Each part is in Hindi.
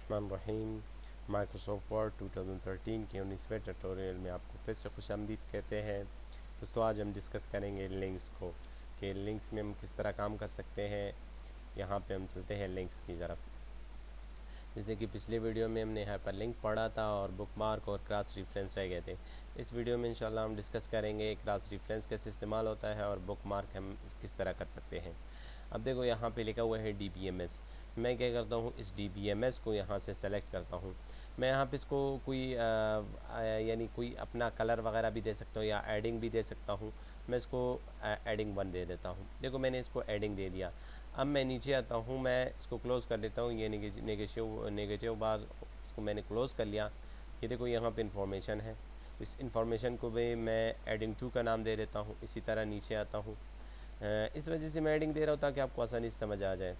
बिस्मिल्लाहिर्रहमानिर्रहीम। माइक्रोसॉफ्ट वर्ड 2013 के 19वें ट्यूटोरियल में आपको फिर से खुशामदीद कहते हैं। दोस्तों, आज हम डिस्कस करेंगे लिंक्स को कि लिंक्स में हम किस तरह काम कर सकते हैं। यहाँ पे हम चलते हैं लिंक्स की तरफ। जैसे कि पिछले वीडियो में हमने हाइपरलिंक पढ़ा था और बुकमार्क और क्रॉस रेफरेंस रह गए थे। इस वीडियो में इंशाल्लाह हम डिस्कस करेंगे क्रॉस रेफरेंस कैसे इस्तेमाल होता है और बुकमार्क हम किस तरह कर सकते हैं। अब देखो, यहाँ पे लिखा हुआ है DBMS। मैं क्या करता हूँ, इस DBMS को यहाँ से सेलेक्ट करता हूँ। मैं यहाँ पे इसको कोई यानी कोई अपना कलर वगैरह भी दे सकता हूँ या एडिंग भी दे सकता हूँ। मैं इसको एडिंग 1 दे देता हूँ। देखो, मैंने इसको एडिंग दे दिया। अब मैं नीचे आता हूँ, मैं इसको क्लोज़ कर देता हूँ। ये नेगेटिव बार इसको मैंने क्लोज़ कर लिया। ये देखो, यहाँ पे इंफॉर्मेशन है। इस इंफॉर्मेशन को भी मैं एडिंग 2 का नाम दे देता हूँ। इसी तरह नीचे आता हूँ। इस वजह से मैं एडिंग दे रहा हूँ ताकि आपको आसानी से समझ आ जाए।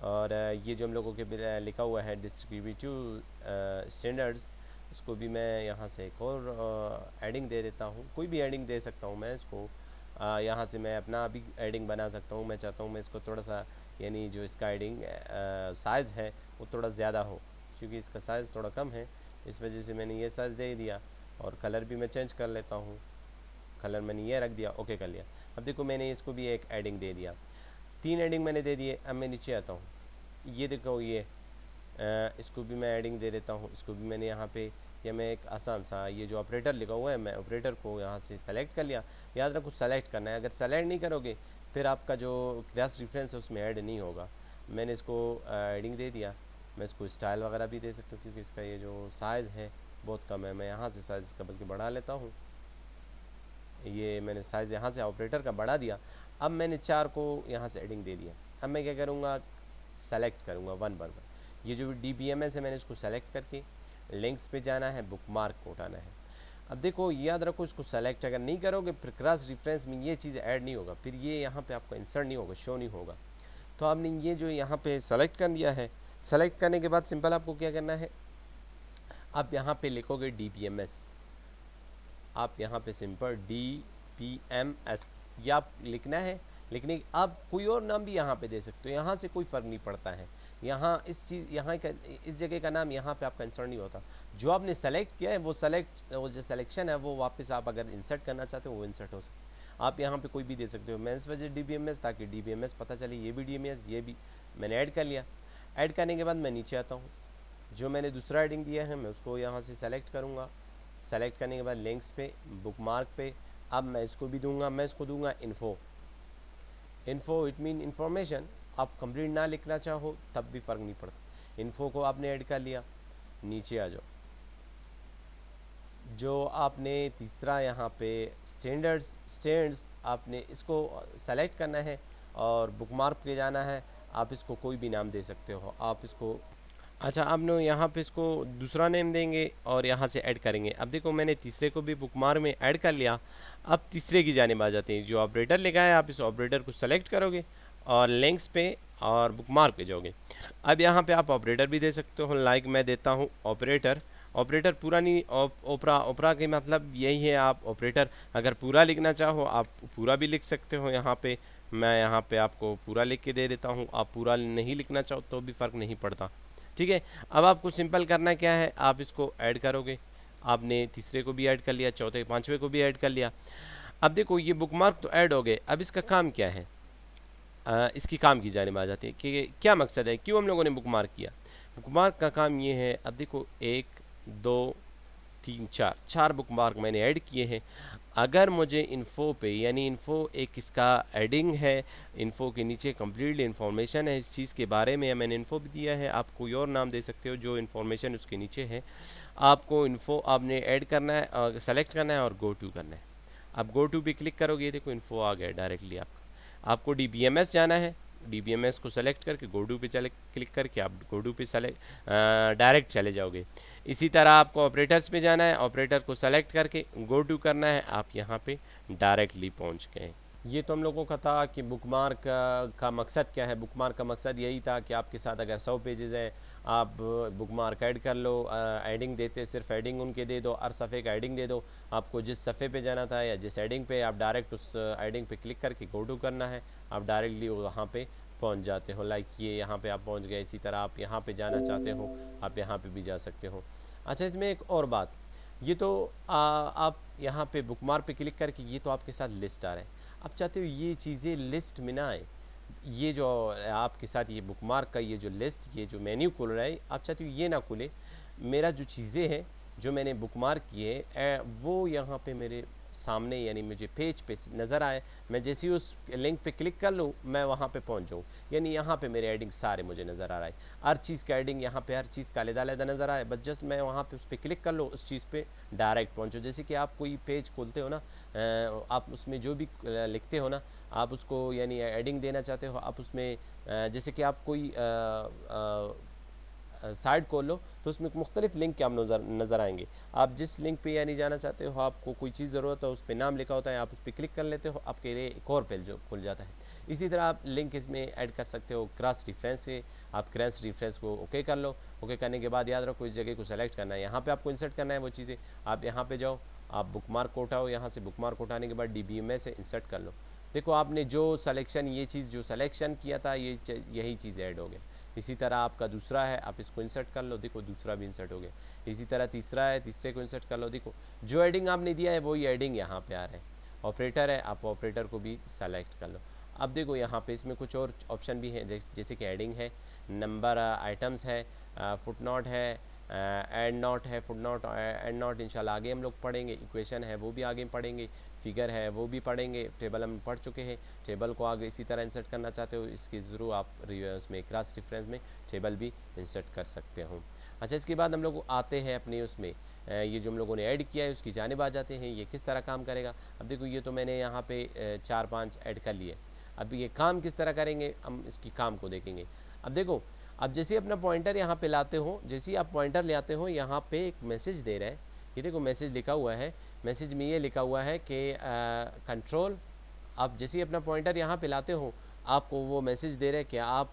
और ये जो हम लोगों के लिखा हुआ है डिस्ट्रीब्यूटिव स्टैंडर्ड्स, इसको भी मैं यहाँ से एक और एडिंग दे देता हूँ। कोई भी एडिंग दे सकता हूँ मैं इसको। यहाँ से मैं अपना भी एडिंग बना सकता हूँ। मैं चाहता हूँ मैं इसको थोड़ा सा, यानी जो इसका एडिंग साइज़ है वो थोड़ा ज़्यादा हो, क्योंकि इसका साइज़ थोड़ा कम है। इस वजह से मैंने ये साइज़ दे दिया। और कलर भी मैं चेंज कर लेता हूँ। कलर मैंने ये रख दिया, ओके कर लिया। अब देखो, मैंने इसको भी एक एडिंग दे दिया। 3 एडिंग मैंने दे दिए। अब मैं नीचे आता हूँ, ये देखो, ये इसको भी मैं एडिंग दे देता हूँ। इसको भी मैंने यहाँ पे, या मैं एक आसान सा, ये जो ऑपरेटर लिखा हुआ है, मैं ऑपरेटर को यहाँ से सेलेक्ट कर लिया। याद रखो, सेलेक्ट करना है। अगर सेलेक्ट नहीं करोगे फिर आपका जो क्रॉस रेफरेंस है उसमें ऐड नहीं होगा। मैंने इसको एडिंग दे दिया। मैं इसको स्टाइल वगैरह भी दे सकता हूँ, क्योंकि इसका ये जो साइज़ है बहुत कम है। मैं यहाँ से साइज़ इसका बल्कि बढ़ा लेता हूँ। ये मैंने साइज़ यहाँ से ऑपरेटर का बढ़ा दिया। अब मैंने 4 को यहाँ से एडिंग दे दिया। अब मैं क्या करूँगा, सेलेक्ट करूँगा 1 बार 1। ये जो DBMS है, मैंने इसको सेलेक्ट करके लिंक्स पे जाना है, बुकमार्क को उठाना है। अब देखो, याद रखो, इसको सेलेक्ट अगर नहीं करोगे फिर क्रॉस रेफरेंस में ये चीज़ ऐड नहीं होगा, फिर ये यहाँ पे आपको इंसर्ट नहीं होगा, शो नहीं होगा। तो आपने ये जो यहाँ पे सेलेक्ट कर लिया है, सेलेक्ट करने के बाद सिंपल आपको क्या करना है, आप यहाँ पे लिखोगे DBMS। आप यहाँ पे सिंपल DBMS ये आप लिखना है। लिखने आप कोई और नाम भी यहाँ पे दे सकते हो, यहाँ से कोई फ़र्क नहीं पड़ता है। यहाँ इस जगह का नाम यहाँ पे आपका इंसर्ट नहीं होता। जो आपने सेलेक्ट किया है वो जो सिलेक्शन है वो वापस आप अगर इंसर्ट करना चाहते हो वो इंसर्ट हो सकता है। आप यहाँ पे कोई भी दे सकते हो। मैं इस वजह DBMS, ताकि DBMS पता चले ये भी DBMS, ये भी मैंने ऐड कर लिया। ऐड करने के बाद मैं नीचे आता हूँ। जो मैंने दूसरा एडिंग दिया है मैं उसको यहाँ से सेलेक्ट करूँगा। सेलेक्ट करने के बाद लिंक्स पे, बुकमार्क पे, अब मैं इसको भी दूंगा। मैं इसको दूंगा इन्फो इट मीन इंफॉर्मेशन। आप कंप्लीट ना लिखना चाहो तब भी फ़र्क नहीं पड़ता। इन्फो को आपने ऐड कर लिया। नीचे आ जाओ, जो आपने तीसरा यहाँ पे स्टैंड्स आपने इसको सेलेक्ट करना है और बुकमार्क पे जाना है। आप इसको कोई भी नाम दे सकते हो। आप इसको, अच्छा, आप लोग यहाँ पे इसको दूसरा नेम देंगे और यहाँ से ऐड करेंगे। अब देखो, मैंने तीसरे को भी बुकमार्क में ऐड कर लिया। अब तीसरे की जानिब आ जाते हैं। जो ऑपरेटर लिखा है, आप इस ऑपरेटर को सेलेक्ट करोगे और लिंक्स पे और बुकमार्क पे जाओगे। अब यहाँ पे आप ऑपरेटर भी दे सकते हो। लाइक मैं देता हूँ ऑपरेटर पूरा नहीं, ओपरा के मतलब यही है। आप ऑपरेटर अगर पूरा लिखना चाहो आप पूरा भी लिख सकते हो। यहाँ पे मैं यहाँ पे आपको पूरा लिख के दे देता हूँ। आप पूरा नहीं लिखना चाहो तो भी फ़र्क नहीं पड़ता, ठीक है। अब आपको सिंपल करना क्या है, आप इसको ऐड करोगे। आपने तीसरे को भी ऐड कर लिया, चौथे पांचवे को भी ऐड कर लिया। अब देखो, ये बुकमार्क तो ऐड हो गए। अब इसका काम क्या है, इसकी काम की जानिब आ जाती है कि क्या मकसद है, क्यों हम लोगों ने बुकमार्क किया। बुकमार्क का काम ये है, अब देखो 1 2 3 4 बुकमार्क मैंने ऐड किए हैं। अगर मुझे इन्फो पे, यानी इन्फो एक इसका एडिंग है, इन्फो के नीचे कंप्लीटली इन्फॉर्मेशन है इस चीज़ के बारे में, मैंने इन्फो भी दिया है। आप कोई और नाम दे सकते हो जो इन्फॉर्मेशन उसके नीचे है। आपको इन्फो आपने ऐड करना है और सेलेक्ट करना है और गो टू करना है। आप गो टू पे क्लिक करोगे, देखो इन्फो आ गया डायरेक्टली। आपको DBMS जाना है। DBMS को सेलेक्ट करके गोडू पे क्लिक करके आप गोडू पे डायरेक्ट चले जाओगे। इसी तरह आपको ऑपरेटर्स पे जाना है। ऑपरेटर को सेलेक्ट करके गो टू करना है, आप यहाँ पे डायरेक्टली पहुँच गए। ये तो हम लोगों का था कि बुकमार्क का मकसद क्या है। बुकमार्क का मकसद यही था कि आपके साथ अगर 100 पेजेस हैं, आप बुकमार्क ऐड कर लो। एडिंग देते सिर्फ एडिंग उनके दे दो, हर सफ़े का एडिंग दे दो। आपको जिस सफ़े पे जाना था या जिस एडिंग पे, आप डायरेक्ट उस एडिंग पे क्लिक करके गो टू करना है। आप डायरेक्टली वहाँ पे पहुंच जाते हो। लाइक ये यहाँ पे आप पहुंच गए, इसी तरह आप यहाँ पे जाना चाहते हो आप यहाँ पे भी जा सकते हो। अच्छा, इसमें एक और बात, ये तो आप यहाँ पे बुकमार्क पे क्लिक करके ये तो आपके साथ लिस्ट आ रहा है। आप चाहते हो ये चीज़ें लिस्ट में ना आए, ये जो आपके साथ ये बुकमार्क का ये जो लिस्ट, ये जो मेन्यू खुल रहा है, आप चाहते हो ये ना खुले। मेरा जो चीज़ें हैं जो मैंने बुकमार्क किए वो यहाँ पे मेरे सामने यानी मुझे पेज पे नज़र आए। मैं जैसे ही उस लिंक पे क्लिक कर लूँ मैं वहाँ पे पहुँच जाऊँ, यानी यहाँ पे मेरे एडिंग सारे मुझे नज़र आ रहा है। हर चीज़ का एडिंग यहाँ पे हर चीज़ का अलग-अलग नज़र आए, बस जस्ट मैं वहाँ पे उस पर क्लिक कर लूँ, उस चीज़ पे डायरेक्ट पहुँचो। जैसे कि आप कोई पेज खोलते हो ना, आप उसमें जो भी लिखते हो ना, आप उसको यानी एडिंग देना चाहते हो, आप उसमें जैसे कि आप कोई साइट खोल लो तो उसमें मुख्तलिफ लिंक क्या नज़र आएंगे। आप जिस लिंक पे यानी जाना चाहते हो, आपको कोई चीज़ ज़रूरत है, उस पर नाम लिखा होता है, आप उस पर क्लिक कर लेते हो, आपके लिए एक और पेज जो खुल जाता है। इसी तरह आप लिंक इसमें ऐड कर सकते हो क्रॉस रेफरेंस से। आप क्रॉस रेफरेंस को ओके कर लो। ओके करने के बाद याद रखो इस जगह को सेलेक्ट करना है, यहाँ पर आपको इंसर्ट करना है वो चीज़ें। आप यहाँ पर जाओ, आप बुकमार्क को उठाओ, यहाँ से बुकमार्क उठाने के बाद DBMS से इंसर्ट कर लो। देखो आपने जो सलेक्शन, ये चीज़ जो सलेक्शन किया था, यही चीज़ ऐड हो गया। इसी तरह आपका दूसरा है, आप इसको इंसर्ट कर लो, देखो दूसरा भी इंसर्ट हो गया। इसी तरह तीसरा है, तीसरे को इंसर्ट कर लो, देखो जो एडिंग आपने दिया है वही एडिंग यहाँ पे आ रहा है। ऑपरेटर है, आप ऑपरेटर को भी सेलेक्ट कर लो। अब देखो यहाँ पे इसमें कुछ और ऑप्शन भी हैं, जैसे कि एडिंग है, नंबर आइटम्स है, फुट नोट है, एंड नोट है, फुट नोट एंड नोट इंशाल्लाह आगे हम लोग पढ़ेंगे। इक्वेशन है वो भी आगे पढ़ेंगे, फिगर है वो भी पढ़ेंगे, टेबल हम पढ़ चुके हैं। टेबल को आगे इसी तरह इंसर्ट करना चाहते हो, इसके ज़रूर आप उसमें क्रॉस रेफरेंस में टेबल भी इंसर्ट कर सकते हो। अच्छा, इसके बाद हम लोग आते हैं अपने उसमें ये जो हम लोगों ने ऐड किया है उसकी जानिब आ जाते हैं। ये किस तरह काम करेगा, अब देखो ये तो मैंने यहाँ पे 4-5 ऐड कर लिए। अब ये काम किस तरह करेंगे, हम इसकी काम को देखेंगे। अब देखो, अब जैसे अपना पॉइंटर यहाँ पे लाते हो, जैसे आप पॉइंटर ले आते हो, यहाँ पे एक मैसेज दे रहा है। ये देखो मैसेज लिखा हुआ है, मैसेज में ये लिखा हुआ है कि कंट्रोल। आप जैसे ही अपना पॉइंटर यहाँ पे लाते हो, आपको वो मैसेज दे रहे हैं कि आप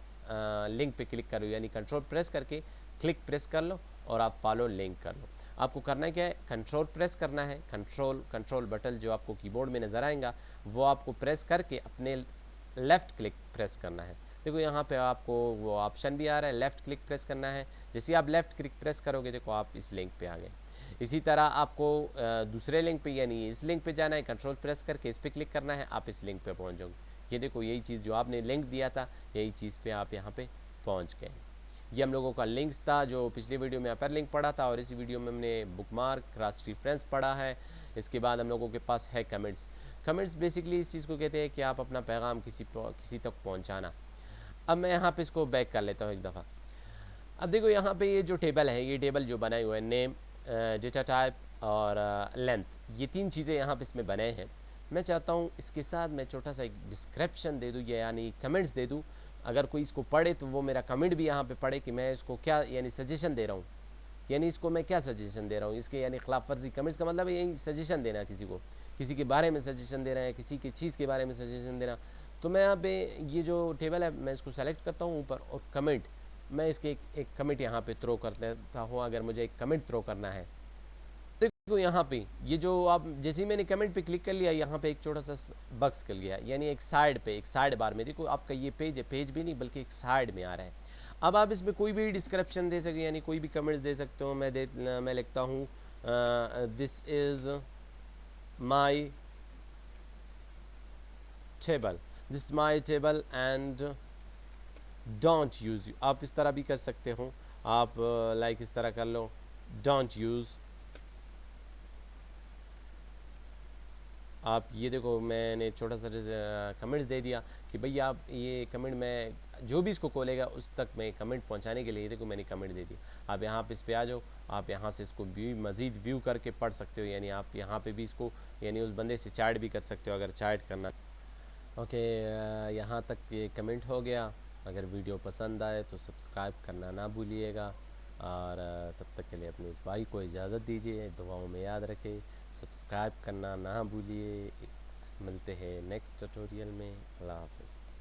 लिंक पे क्लिक करो, यानी कंट्रोल प्रेस करके क्लिक प्रेस कर लो और आप फॉलो लिंक कर लो। आपको करना क्या है, कंट्रोल प्रेस करना है, कंट्रोल बटन जो आपको कीबोर्ड में नज़र आएगा वो आपको प्रेस करके अपने लेफ़्ट क्लिक प्रेस करना है। देखो यहाँ पे आपको वो ऑप्शन भी आ रहा है, लेफ़्ट क्लिक प्रेस करना है। जैसे आप लेफ़्ट क्लिक प्रेस करोगे, देखो आप इस लिंक पे आ गए। इसी तरह आपको दूसरे लिंक पे यानी इस लिंक पे जाना है, कंट्रोल प्रेस करके इस पर क्लिक करना है, आप इस लिंक पे पहुँच जाओगे। ये देखो यही चीज़ जो आपने लिंक दिया था, यही चीज़ पे आप यहाँ पे पहुँच गए। ये हम लोगों का लिंक्स था जो पिछली वीडियो में अपर लिंक पढ़ा था, और इस वीडियो में हमने बुकमार्क, क्रॉस रेफरेंस पढ़ा है। इसके बाद हम लोगों के पास है कमेंट्स। कमेंट्स बेसिकली इस चीज़ को कहते हैं कि आप अपना पैगाम किसी तक पहुँचाना। अब मैं यहाँ पे इसको बैक कर लेता हूँ एक दफ़ा। अब देखो यहाँ पे ये जो टेबल है, ये टेबल जो बनाए हुए हैं, नेम, डेटा टाइप और लेंथ, ये 3 चीज़ें यहाँ पे इसमें बनाए हैं। मैं चाहता हूँ इसके साथ मैं छोटा सा एक डिस्क्रिप्शन दे दूँ, यानी कमेंट्स दे दूँ। अगर कोई इसको पढ़े तो वो मेरा कमेंट भी यहाँ पे पढ़े कि मैं इसको क्या यानी सजेशन दे रहा हूँ, यानी इसको मैं क्या सजेशन दे रहा हूँ, इसके यानी खिलाफ वर्जी। कमेंट्स का मतलब यही सजेशन देना, किसी को किसी के बारे में सजेशन देना है, किसी की चीज़ के बारे में सजेशन देना। तो मैं यहाँ पे ये जो टेबल है मैं इसको सेलेक्ट करता हूँ ऊपर, और कमेंट, मैं इसके एक कमेंट यहाँ पे थ्रो कर देता हूँ। अगर मुझे एक कमेंट थ्रो करना है, देखो यहाँ पे ये जो आप जैसे ही मैंने कमेंट पे क्लिक कर लिया, यहाँ पे एक छोटा सा बक्स खुल गया, यानी एक साइड पे, एक साइड बार में देखो आपका ये पेज है, पेज भी नहीं बल्कि एक साइड में आ रहा है। अब आप इसमें कोई भी डिस्क्रिप्शन दे सकते, यानी कोई भी कमेंट्स दे सकते हो। मैं लिखता हूँ this is my table, this my table and don't use. आप इस तरह भी कर सकते हो, आप लाइक इस तरह कर लो, डोंट यूज़। आप ये देखो मैंने छोटा सा कमेंट्स दे दिया कि भैया आप ये कमेंट, मैं जो भी इसको खोलेगा उस तक मैं कमेंट पहुंचाने के लिए देखो मैंने कमेंट दे दिया। आप यहाँ पे इस पे आ जाओ, आप यहाँ से इसको भी मज़ीद व्यू करके पढ़ सकते हो, यानी आप यहाँ पे भी इसको यानी उस बंदे से चैट भी कर सकते हो अगर चैट करना। ओके, यहाँ तक ये कमेंट हो गया। अगर वीडियो पसंद आए तो सब्सक्राइब करना ना भूलिएगा, और तब तक के लिए अपने इस भाई को इजाज़त दीजिए। दुआओं में याद रखें, सब्सक्राइब करना ना भूलिए। मिलते हैं नेक्स्ट ट्यूटोरियल में। अल्लाह हाफ़िज़।